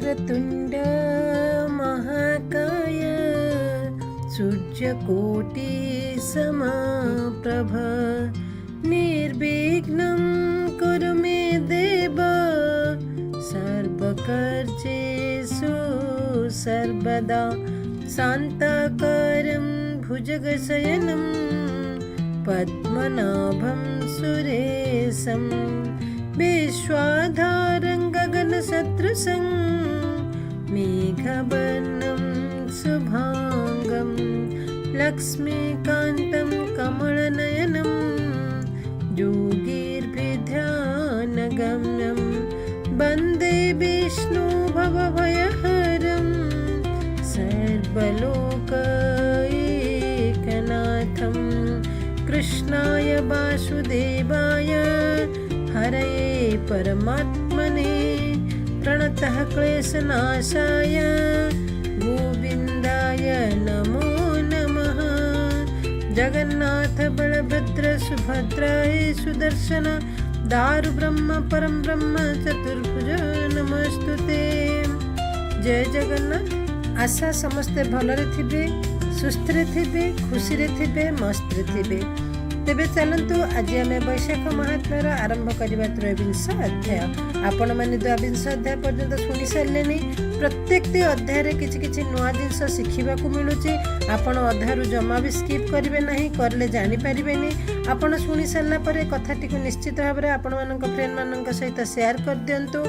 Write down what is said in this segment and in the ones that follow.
वक्रतुण्ड महाकाय सूर्यकोटि समप्रभ निर्विघ्नं कुरु मे देव सर्वकार्येषु सर्वदा शान्ताकारं भुजगशयनं पद्मनाभं सुरेशं विश्वाधारं गगनसदृशं मेघवर्णं शुभांगं लक्ष्मीकान्तं कमलनयनं योगिर्भिध्यानगम्यं वन्दे विष्णु भवभयहरं सर्वलोकैकनाथं कृष्णाय वासुदेवाय हरये परमात्मने प्रणतः क्लेशनाशाय गोविन्दाय नमो नमः। जगन्नाथ बलभद्र सुभद्राय सुदर्शन दारु ब्रह्म परम ब्रह्म चतुर्भुज नमस्तुते। जय जगन्नाथ। आशा समस्ते भलरे थिबे, सुस्थिरे थिबे, खुशीरे थिबे, मस्तीरे थिबे। तेबे चलतु आज आम वैशाख महात्म्यर आरंभ करवा 23 अध्याय। आपण मैंने 23 अध्याय पर्यंत शुणी सारे। प्रत्येक अध्याय किसी किसी नुआ जिनस शिखा मिलूँ। आपण अध्यायु जमा भी स्किप करेंगे ना, करले जानीपारे। आपण शुणी सारापर कथाटी निश्चित भाव में आपण मान फ्रेंड मान सहित शेयर कर दिंतु।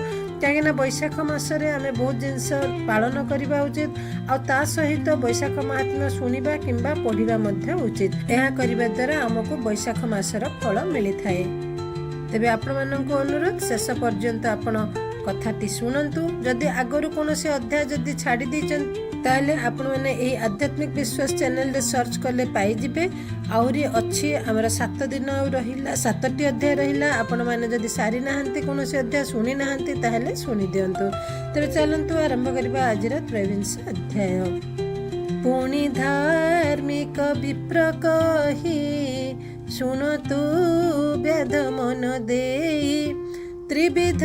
कहीं वैशाख मसरे आम बहुत जिनस पालन करवा उचित। आ सहित वैशाख महात्म्य शुणा कि पढ़ा उचित। यह करने द्वारा आमको वैशाख मासर फल मिली थाए। तेबे आपण मानक अनुरोध शेष पर्यंत आपण कथाटी शुणु। जदि आगरू कौन अध्याय जदि छाड़ी दीचन ताले आपण मैंने यही आध्यात्मिक विश्वास चैनल रे सर्च कले पाइबे। आहरी अच्छी आमर 7 दिन रहा, 7टी अध्याय रहा। आपण मैंने जदि सारी ना कौन अध्याय शुणी ना ताहले शुणी दिंतु। तेरे चलतु आरंभ करवा आज 23 अध्याय। पुणी धार्मिक विप्र कही शुणतु वेद मन दे त्रिविध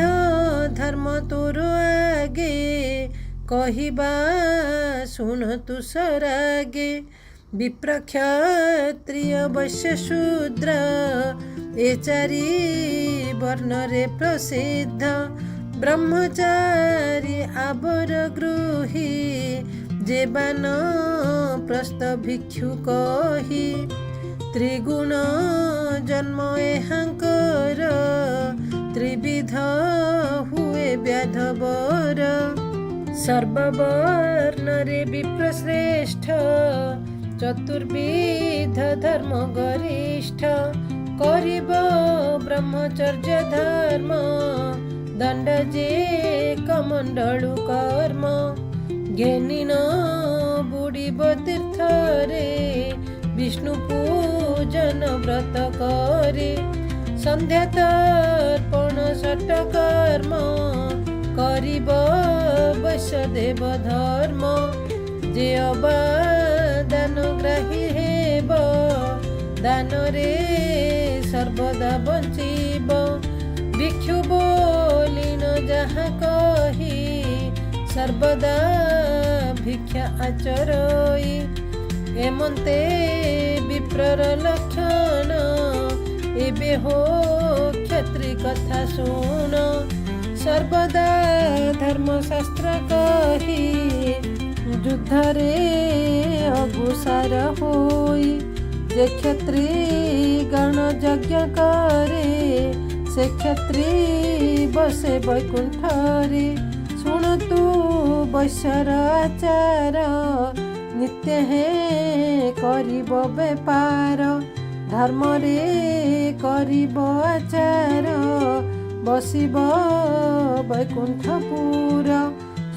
धर्म तोर आगे कहिबा शुणतु सरागे। विप्र क्षत्रिय वैश्य शूद्र ए 4 वर्ण रे प्रसिद्ध ब्रह्मचारी आबर गृही जेबान प्रस्थ भिक्षु कही। त्रिगुण जन्म एहांकर त्रिविध हुए व्याधवर। सर्ववर्ण रे विप्र श्रेष्ठ चतुर्विध धर्म गरिष्ठ करिब ब्रह्मचर्य धर्म दंड जे कमंडलु कर्म। घेनिन बुड़ीब तीर्थरे विष्णु पूजन व्रत करे। संध्या तर्पण षट कर्म करिब वैश्यदेव धर्म। जे अबादान ग्राही हेब दान रे सर्वदा बंचिब। भिक्षु बोली न जहाँ कही सर्वदा भिक्षा आचरई। एमंते विप्रर लक्षण एबे हो क्षत्रि कथा शुण। सर्वदा धर्मशास्त्र कही युद्धरे अगुसार होई। जे क्षत्रि गण यज्ञ करे से क्षत्रि बसे वैकुंठरे। शुणतु वैश्यर आचार नित्य है करिब बेपार। धर्म रे करिब आचार बसिब वैकुंठपुर।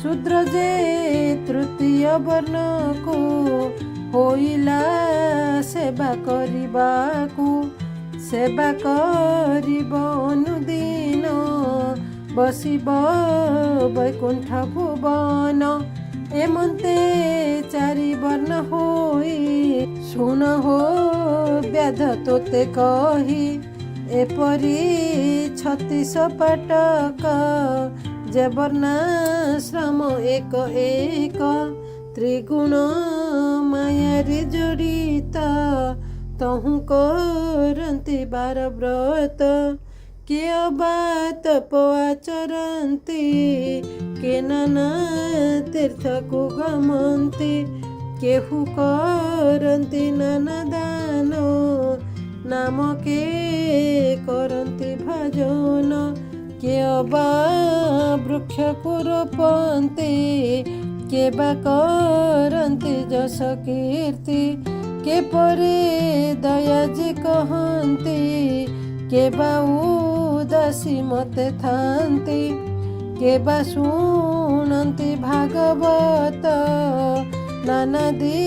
शूद्र जे तृतीय वर्ण को होइला सेवा करिबाकु। सेवा करिब अनुदिन बसिब वैकुंठ भुवन। एमंते 4 वर्ण होई शुण हो व्याध तोते कही। एपरी 36 पाटक ଯେ ବର୍ଣ୍ଣାଶ୍ରମ ଏକ ଏକ ତ୍ରିଗୁଣ ମାୟାରେ ଜଡ଼ିତ ତହୁଁ କରନ୍ତି ବାର ବ୍ରତ କିଏ ଅବା ତପ ଆଚରନ୍ତି କିଏ ନାନା ତୀର୍ଥକୁ ଗମନ୍ତି କେହୁ କରନ୍ତି ନାନା ଦାନ ନାମ କେ କରନ୍ତି ଭଜନ କିଏ ଅବା ବୃକ୍ଷକୁ ରୋପନ୍ତି କିଏ ବା କରନ୍ତି ଯଶ କୀର୍ତ୍ତି କେ ପରେ ଦୟା ଯେ କହନ୍ତି କେ ବା ଉଦାସୀ ମତେ ଥାନ୍ତି କେ ବା ଶୁଣନ୍ତି ଭାଗବତ ନାନାଦି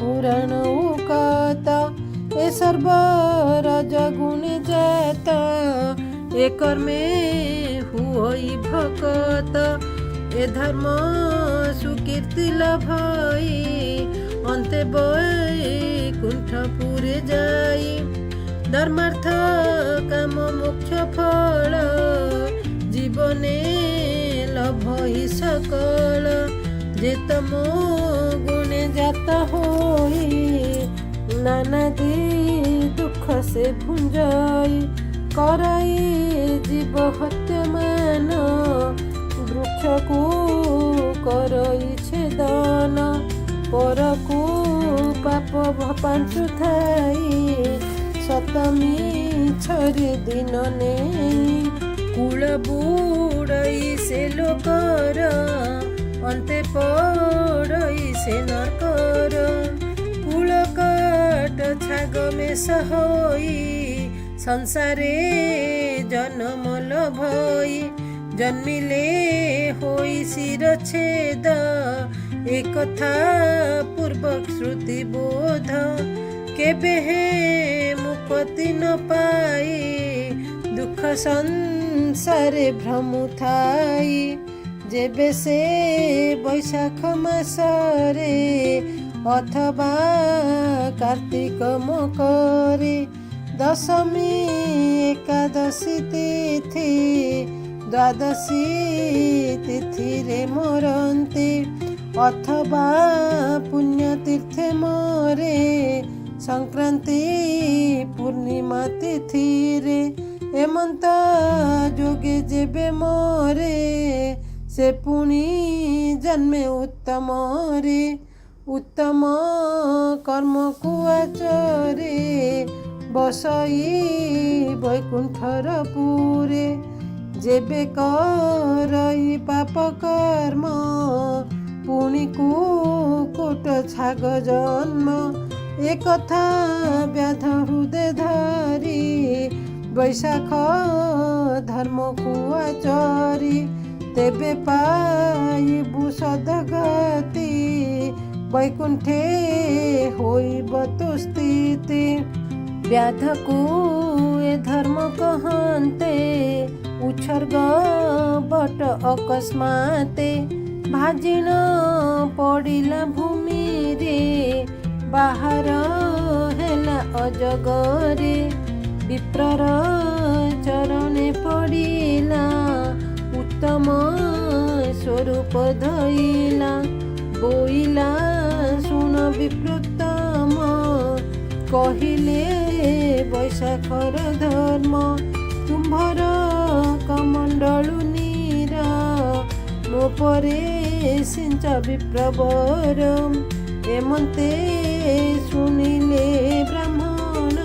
ପୁରାଣ ଉକତ ଏ ସର୍ବ ରଜଗୁଣି ଜାତ ଏ କର୍ମେ ହୁଇ ଭକତ ଏ ଧର୍ମ ସୁକୀର୍ତ୍ତି ଲଭଇ ଅନ୍ତେ ବୈକୁଣ୍ଠପୁରେ ଯାଇ ଧର୍ମାର୍ଥ କାମ ମୋକ୍ଷ ଫଳ ଜୀବନେ ଲଭଇ ସକଳ ଯେ ତମ ଗୁଣେ ଜାତ ହୋଇ ନାନାଦି ଦୁଃଖ ସେ ଭୁଞ୍ଜଇ କରାଇ ଜୀବ ହତ୍ୟମାନ ବୃକ୍ଷକୁ କରଇ ଛେଦନ ପରକୁ ପାପ ପାଞ୍ଚୁଥାଇ ସତ ମିଛରେ ଦିନ ନେଇ କୂଳ ବୁଡ଼ଇ ସେ ଲୋକର ଅନ୍ତେ ପଡ଼ଇ ସେ ନର୍କର କୂଳ କାଟ ଛାଗ ମେଷ ହୋଇ ସଂସାରେ ଜନମ ଲଭଇ ଜନ୍ମିଲେ ହୋଇ ଶିରଛେଦ ଏ କଥା ପୂର୍ବ ଶ୍ରୁତି ବୋଧ କେବେ ହେ ମୁକ୍ତି ନ ପାଇ ଦୁଃଖ ସଂସାରେ ଭ୍ରମୁଥାଇ ଯେବେ ସେ ବୈଶାଖ ମାସରେ ଅଥବା କାର୍ତ୍ତିକ ମକରେ ଦଶମୀ ଏକାଦଶୀ ତିଥି ଦ୍ୱାଦଶୀ ତିଥିରେ ମରନ୍ତି ଅଥବା ପୁଣ୍ୟ ତୀର୍ଥେ ମରେ ସଂକ୍ରାନ୍ତି ପୂର୍ଣ୍ଣିମା ତିଥିରେ ଏମନ୍ତ ଯୋଗେ ଯେବେ ମରେ ସେ ପୁଣି ଜନ୍ମେ ଉତ୍ତମରେ ଉତ୍ତମ କର୍ମକୁ ଆଚରେ ବସଇ ବୈକୁଣ୍ଠର ପୁରେ ଯେବେ କରଇ ପାପ କର୍ମ ପୁଣି କୁକୁଟ ଛାଗ ଜନ୍ମ ଏ କଥା ବ୍ୟାଧ ହୃଦେ ଧରି ବୈଶାଖ ଧର୍ମକୁ ଆଚରି ତେବେ ପାଇବୁ ସଦଗତି ବୈକୁଣ୍ଠେ ହୋଇବ ତୁ ସ୍ଥିତି ବ୍ୟାଧକୁ ଏ ଧର୍ମ କହନ୍ତେ ଉତ୍ସର୍ଗ ବଟ ଅକସ୍ମାତେ ଭାଜିଣ ପଡ଼ିଲା ଭୂମିରେ ବାହାର ହେଲା ଅଜଗରେ ବିପ୍ରର ଚରଣେ ପଡ଼ିଲା ଉତ୍ତମ ସ୍ୱରୂପ ଧଇଲା ବୋଇଲା ଶୁଣ ବିପ୍ରୋତ୍ତମ କହିଲେ ବୈଶାଖର ଧର୍ମ ତୁମ୍ଭର କମଣ୍ଡଳୁ ନୀର ମୋ ପରେ ସିଞ୍ଚ ବିପ୍ରବର ଏମନ୍ତେ ଶୁଣିଲେ ବ୍ରାହ୍ମଣ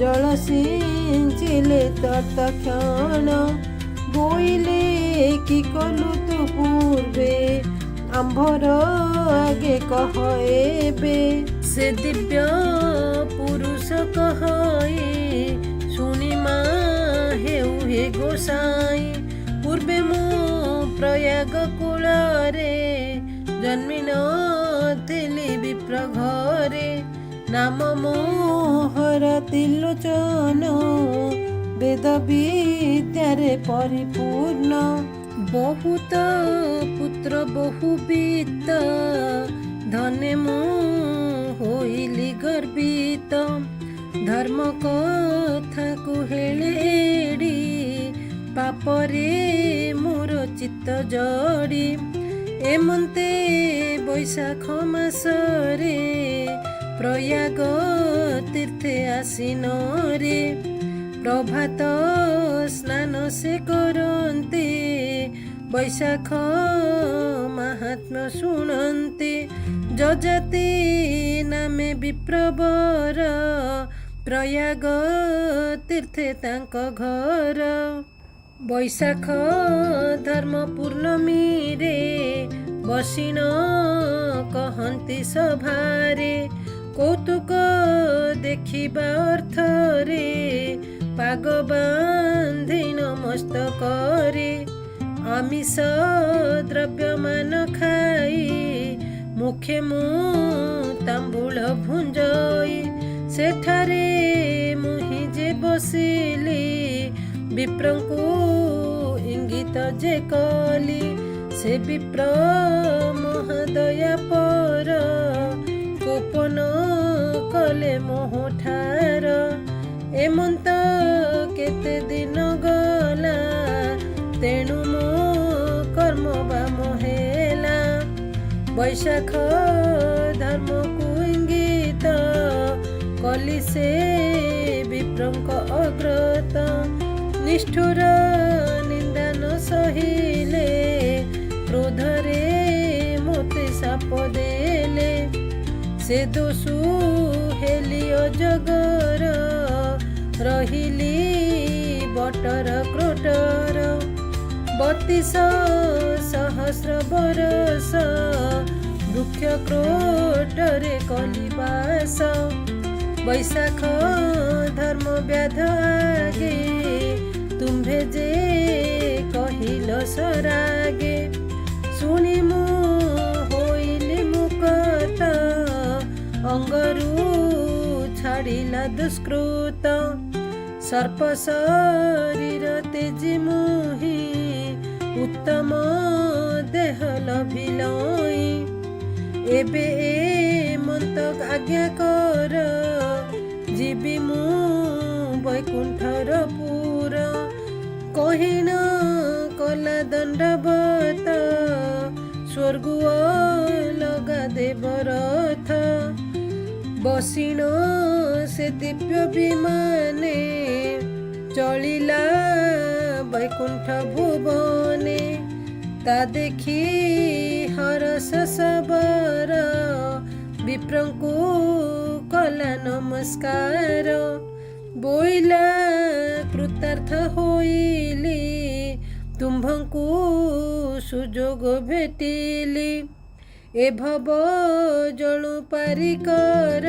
ଜଳ ସିଞ୍ଚିଲେ ତତ୍କ୍ଷଣ ବୋଇଲେ କି କଲୁ ତୁ ପୂର୍ବେ ଆମ୍ଭର ଆଗେ କହ ଏବେ ସେ ଦିବ୍ୟ ପୁରୁଷ କହଇ ଶୁଣିମା ହେଉ ହେ ଗୋସାଇ ପୂର୍ବେ ମୁଁ ପ୍ରୟାଗ କୂଳରେ ଜନ୍ମି ନଥିଲି ବିପ୍ର ଘରେ ନାମ ମୋହର ତ୍ରିଲୋଚନ ବେଦ ବିଦ୍ୟାରେ ପରିପୂର୍ଣ୍ଣ ବହୁତ ପୁତ୍ର ବହୁବିତ ଧନେ ମୁଁ ହୋଇଲି ଗର୍ବିତ ଧର୍ମ କଥାକୁ ହେଳେ ଏଡ଼ି ପାପରେ ମୁଁ चित्त जोड़ी एमंते बैशाख मासरे प्रयाग तीर्थे आसीन रे प्रभात स्नान से करन्ते बैशाख महात्म्य शुणन्ते जजाति नामे विप्रवर प्रयाग तीर्थे तांक घर बैशाख धर्म पूर्णमी रे बसिन कहन्ति सभारे कौतुक देखिबा अर्थ रे पाग बांधि मस्तक रे आमिष द्रव्य मान खाई मुखे तांबूल भुंजई सेठारे मुहि जे बसिली विप्रंकु इंगित जे कली से विप्र महादया पर गोपन कले मोहठार एमंत केते दिन गला तेणु मो कर्म बा मोहेला बैशाख धर्म को इंगित कली से विप्रंक अग्रत निष्ठुर निंदा न सहिले क्रोधरे मोते साप देले से दोषु हेली अजगर रहिली बटर क्रोटर 32 सहस्र बरस वृक्ष क्रोटरे कलिबास बैशाख धर्म व्याध आगे तुम्भे जे कहिल सरागे शुणी मु होइली मुकत अंगरू छाड़िला दुष्कृत सर्प शरीर तेजी मुहि उत्तम देह लभिलई एबे मत आज्ञा कर जीवी मु वैकुंठर पुर कहिन कला दंडवत स्वर्ग लगा देवरथ बसिन से दिव्य विमाने चलिला वैकुंठ भुवने ता देखी हरस सबर विप्रंकु कला नमस्कार बोइला कृतार्थ होइली तुम्भंकु सुजोग भेटिली ए भव जणु पारिकर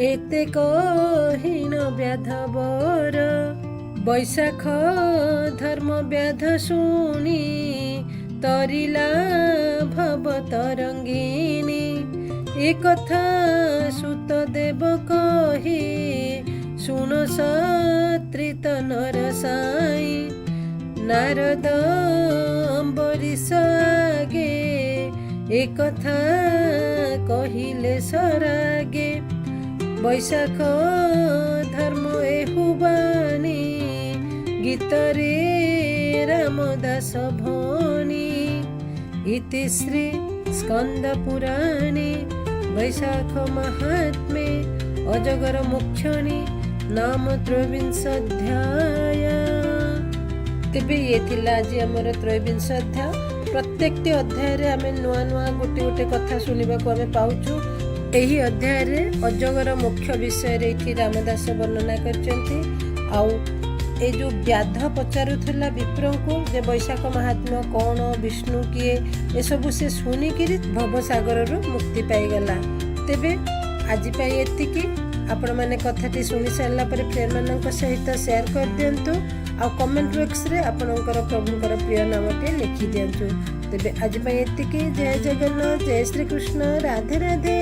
एते कहीन व्याधवर बैशाख धर्म व्याध शुणी तरिला भव तरंगिनी ए कथा सुत देव कही शुण सत्रित नर साई नारद अम्बरीश आगे ए कथा कहिले सरागे बैशाख धर्म एहुबानी गीतरे रामदास भणी इति श्री स्कंद पुराणे बैशाख महात्म्ये अजगर मोक्षणी नाम 23 अध्याय। तेबे ये थिला आज हमर 23 अध्याय। प्रत्येक अध्याय रे आमे नुआ नुआ गोटे गोटे कथा सुनिबा को आमे पाउछु। एही अध्याय रे अजगर मोक्ष विषय रे इथि रामदास वर्णना करचंती। आउ ए जो व्याध पचारुथिला विप्रंकु जे बैशाख महात्म्य कौन विष्णु किए ए सब से सुनिकी भवसागर रु मुक्ति पाई गला। तेबे आज पाई एतिकी आपण माने कथाटी सुनी सारला पर फ्रेंड मानक सहित शेयर कर दियंतु आ कमेंट बॉक्स रे आपणकर प्रभुकर प्रिय नामटे लिखि दियंतु। तेबे आज पाई एतिकी। जय जगन्नाथ, जय श्री कृष्ण, राधे राधे।